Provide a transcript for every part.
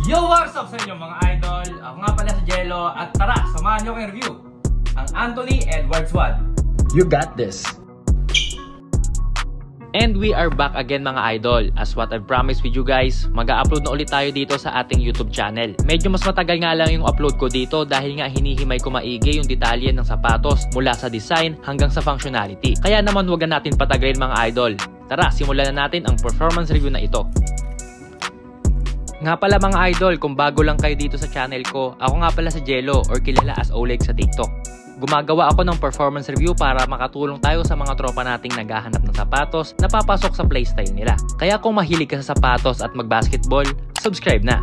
Yo, what's up sa inyo mga idol? Ako nga pala si Jello at tara, samahan nyo kong review ang Anthony Edwards 1. You got this! And we are back again mga idol. As what I've promised with you guys, mag-a-upload na ulit tayo dito sa ating YouTube channel. Medyo mas matagal nga lang yung upload ko dito dahil nga hinihimay ko maigi yung detalye ng sapatos mula sa design hanggang sa functionality. Kaya naman wag na natin patagalin mga idol. Tara, simulan na natin ang performance review na ito. Nga pala mga idol, kung bago lang kayo dito sa channel ko, ako nga pala si Jello or kilala as Oleg sa TikTok. Gumagawa ako ng performance review para makatulong tayo sa mga tropa nating naghahanap ng sapatos na papasok sa playstyle nila. Kaya kung mahilig ka sa sapatos at mag-basketball, subscribe na!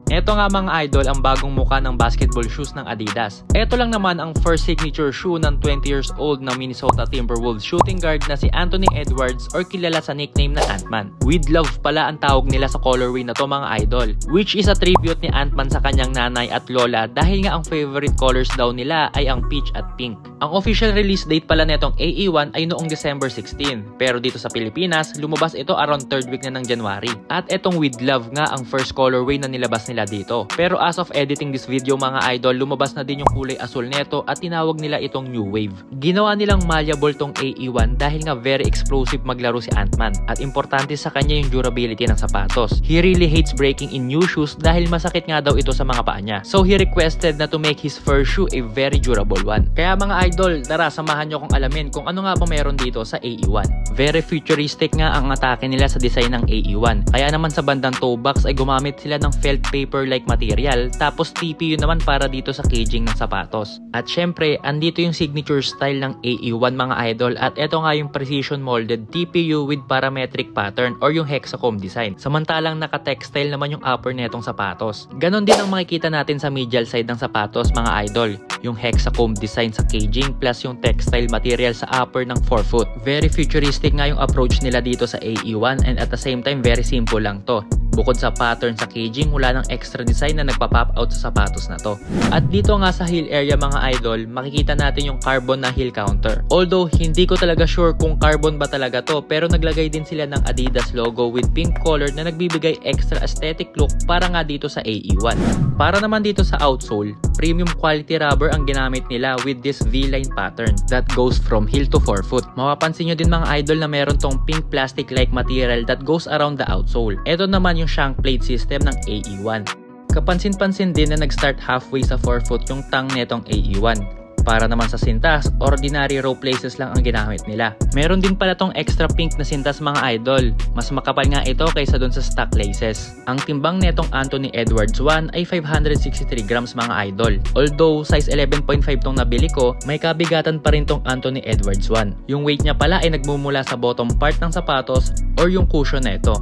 Ito nga mga idol ang bagong muka ng basketball shoes ng Adidas. Ito lang naman ang first signature shoe ng 20 years old na Minnesota Timberwolves shooting guard na si Anthony Edwards or kilala sa nickname na Ant-Man. With love pala ang tawag nila sa colorway na to mga idol, which is a tribute ni Ant-Man sa kanyang nanay at lola dahil nga ang favorite colors daw nila ay ang peach at pink. Ang official release date pala netong AE1 ay noong December 16, pero dito sa Pilipinas, lumabas ito around 3rd week na ng January. At etong with love nga ang first colorway na nilabas nila dito. Pero as of editing this video mga idol, lumabas na din yung kulay asul neto at tinawag nila itong New Wave. Ginawa nilang malleable tong AE1 dahil nga very explosive maglaro si Ant-Man at importante sa kanya yung durability ng sapatos. He really hates breaking in new shoes dahil masakit nga daw ito sa mga paa niya. So he requested na to make his first shoe a very durable one. Kaya mga idol, tara samahan nyo kong alamin kung ano nga ba meron dito sa AE1. Very futuristic nga ang atake nila sa design ng AE1. Kaya naman sa bandang toe box ay gumamit sila ng felt paper like material, tapos TPU naman para dito sa caging ng sapatos. At syempre, andito yung signature style ng AE1 mga idol at eto nga yung precision molded TPU with parametric pattern or yung hexacomb design. Samantalang naka-textile naman yung upper netong sapatos. Ganon din ang makikita natin sa medial side ng sapatos mga idol. Yung hexacomb design sa caging plus yung textile material sa upper ng forefoot. Very futuristic nga yung approach nila dito sa AE1 and at the same time very simple lang to. Bukod sa pattern sa caging, wala ng extra design na nagpa-pop out sa sapatos na to. At dito nga sa heel area mga idol, makikita natin yung carbon na heel counter. Although hindi ko talaga sure kung carbon ba talaga to, pero naglagay din sila ng Adidas logo with pink color na nagbibigay extra aesthetic look para nga dito sa AE1. Para naman dito sa outsole, premium quality rubber ang ginamit nila with this V-line pattern that goes from heel to forefoot. Mapapansin nyo din mga idol na meron tong pink plastic-like material that goes around the outsole. Ito naman yung shank plate system ng AE1. Kapansin-pansin din na nag-start halfway sa forefoot yung tang netong AE1. Para naman sa sintas, ordinary rope laces lang ang ginamit nila. Meron din pala tong extra pink na sintas mga idol. Mas makapal nga ito kaysa dun sa stock laces. Ang timbang netong Anthony Edwards 1 ay 563 grams mga idol. Although size 11.5 tong nabili ko, may kabigatan pa rin tong Anthony Edwards 1. Yung weight niya pala ay nagmumula sa bottom part ng sapatos or yung cushion neto.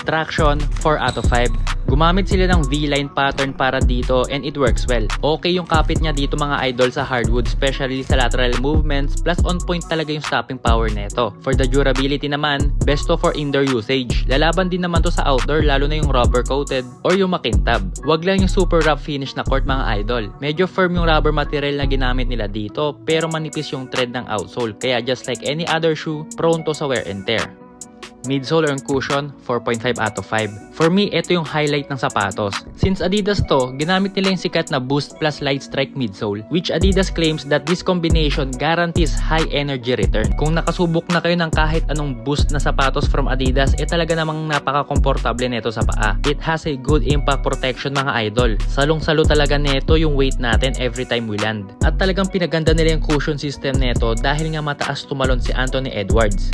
Traction 4 out of 5. Gumamit sila ng V-line pattern para dito and it works well. Okay yung kapit niya dito mga idol sa hardwood, especially sa lateral movements, plus on point talaga yung stopping power neto. For the durability naman, best to for indoor usage. Lalaban din naman to sa outdoor, lalo na yung rubber coated or yung makintab. Wag lang yung super rough finish na court mga idol. Medyo firm yung rubber material na ginamit nila dito, pero manipis yung tread ng outsole. Kaya just like any other shoe, prone to sa wear and tear. Midsole or cushion, 4.5 out of 5. For me, ito yung highlight ng sapatos. Since Adidas to, ginamit nila yung sikat na Boost plus Light Strike midsole, which Adidas claims that this combination guarantees high energy return. Kung nakasubok na kayo ng kahit anong Boost na sapatos from Adidas, talaga namang napaka-komportable neto sa paa. It has a good impact protection mga idol. Salong-salo talaga neto yung weight natin every time we land. At talagang pinaganda nila yung cushion system neto dahil nga mataas tumalon si Anthony Edwards.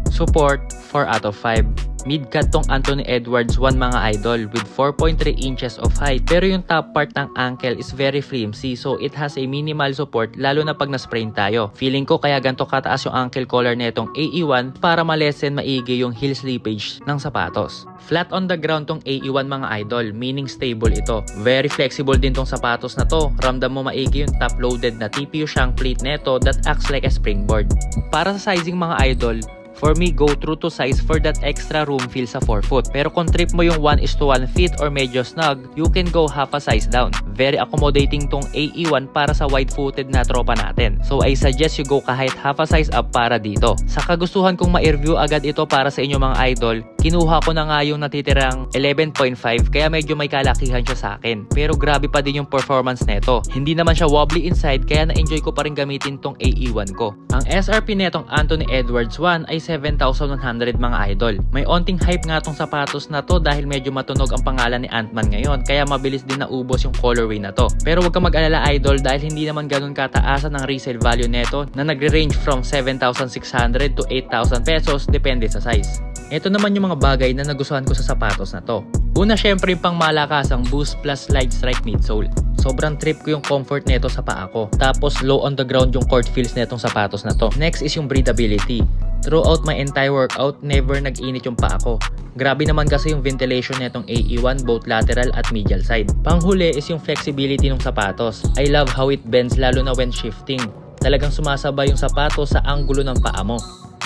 Support 4 out of 5. Mid-cut tong Anthony Edwards 1 mga idol with 4.3 inches of height, pero yung top part ng ankle is very flimsy so it has a minimal support lalo na pag na-sprain tayo. Feeling ko kaya ganito kataas yung ankle collar netong AE1 para malesen maigi yung heel slippage ng sapatos. Flat on the ground tong AE1 mga idol, meaning stable ito. Very flexible din tong sapatos na to. Ramdam mo maigi yung top-loaded na TPU shank plate neto that acts like a springboard. Para sa sizing mga idol, For me, go true to size for that extra room feel sa forefoot. Pero kung trip mo yung 1:1 fit or medyo snug, you can go half a size down. Very accommodating tong AE1 para sa wide-footed na tropa natin. So I suggest you go kahit half a size up para dito. Sa kagustuhan kong ma-review agad ito para sa inyo mga idol, kinuha ko na nga yung natitirang 11.5 kaya medyo may kalakihan siya sa akin. Pero grabe pa din yung performance neto. Hindi naman siya wobbly inside kaya na-enjoy ko pa rin gamitin tong AE1 ko. Ang SRP netong Anthony Edwards 1 ay 7,100 mga idol. May onting hype nga tong sapatos na to dahil medyo matunog ang pangalan ni Ant-Man ngayon kaya mabilis din naubos yung colorway na to. Pero huwag kang mag-alala idol dahil hindi naman ganun kataasan ang resale value neto na nagre-range from 7,600 to 8,000 pesos depende sa size. Ito naman yung mga bagay na nagustuhan ko sa sapatos na to. Una syempre yung pang malakasang Boost Plus Light Strike midsole. Sobrang trip ko yung comfort neto sa paa ko. Tapos low on the ground yung court feels netong sapatos na to. Next is yung breathability. Throughout my entire workout, never nag-init yung paa ko. Grabe naman kasi yung ventilation netong AE1 both lateral at medial side. Panghuli is yung flexibility ng sapatos. I love how it bends lalo na when shifting. Talagang sumasabay yung sapatos sa anggulo ng paa mo.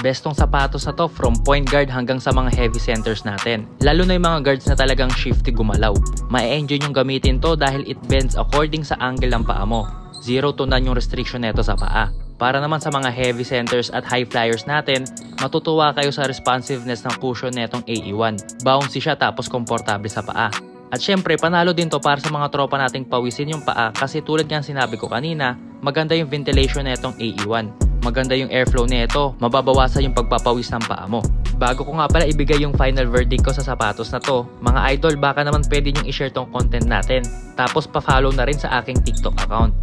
Best tong sapatos na to from point guard hanggang sa mga heavy centers natin. Lalo na yung mga guards na talagang shifty gumalaw. Ma-enjoy yung gamitin to dahil it bends according sa angle ng paa mo. 0 to none yung restriction neto sa paa. Para naman sa mga heavy centers at high flyers natin, matutuwa kayo sa responsiveness ng cushion netong AE1. Bouncy siya tapos komportable sa paa. At syempre, panalo din to para sa mga tropa nating pawisin yung paa kasi tulad nga sinabi ko kanina, maganda yung ventilation netong AE1. Maganda yung airflow nito, mababawasan yung pagpapawis ng paa mo. Bago ko nga pala ibigay yung final verdict ko sa sapatos na to, mga idol baka naman pwede nyong i-share tong content natin. Tapos pa-follow na rin sa aking TikTok account.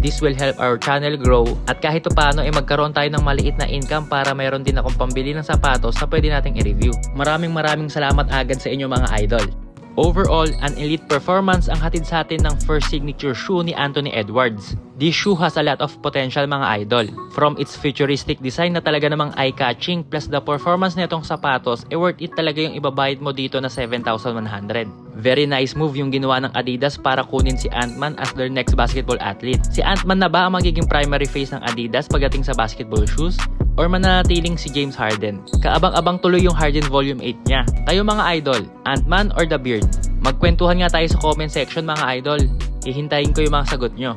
This will help our channel grow at kahit paano ay magkaroon tayo ng maliit na income para mayroon din akong pambili ng sapatos na pwede nating i-review. Maraming salamat agad sa inyo mga idol. Overall, an elite performance ang hatid sa atin ng first signature shoe ni Anthony Edwards. This shoe has a lot of potential mga idol. From its futuristic design na talaga namang eye-catching plus the performance nitong sapatos, worth it talaga yung ibabayad mo dito na 7,100. Very nice move yung ginawa ng Adidas para kunin si Ant-Man as their next basketball athlete. Si Ant-Man na ba ang magiging primary face ng Adidas pagdating sa basketball shoes? Or mananatiling si James Harden? Kaabang-abang tuloy yung Harden Volume 8 niya. Tayo mga idol, Ant-Man or The Beard? Magkwentuhan nga tayo sa comment section mga idol. Hihintayin ko yung mga sagot nyo.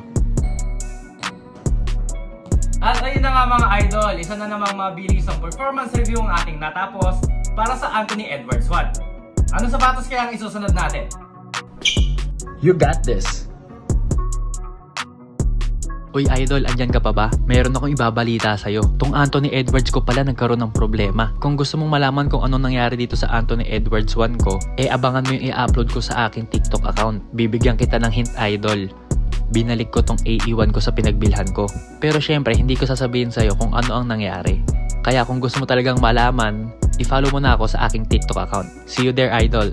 At ayun na nga mga idol, isa na namang mabilisang performance review ang ating natapos para sa Anthony Edwards 1. Anong sapatos kaya ang isusunod natin? You got this! Uy idol, andyan ka pa ba? Meron akong ibabalita sa'yo. Tong Anthony Edwards ko pala nagkaroon ng problema. Kung gusto mong malaman kung anong nangyari dito sa Anthony Edwards 1 ko, abangan mo yung i-upload ko sa aking TikTok account. Bibigyan kita ng hint idol. Binalik ko tong AE1 ko sa pinagbilhan ko. Pero syempre, hindi ko sasabihin sa'yo kung ano ang nangyari. Kaya kung gusto mo talagang malaman, i-follow mo na ako sa aking TikTok account. See you there idol!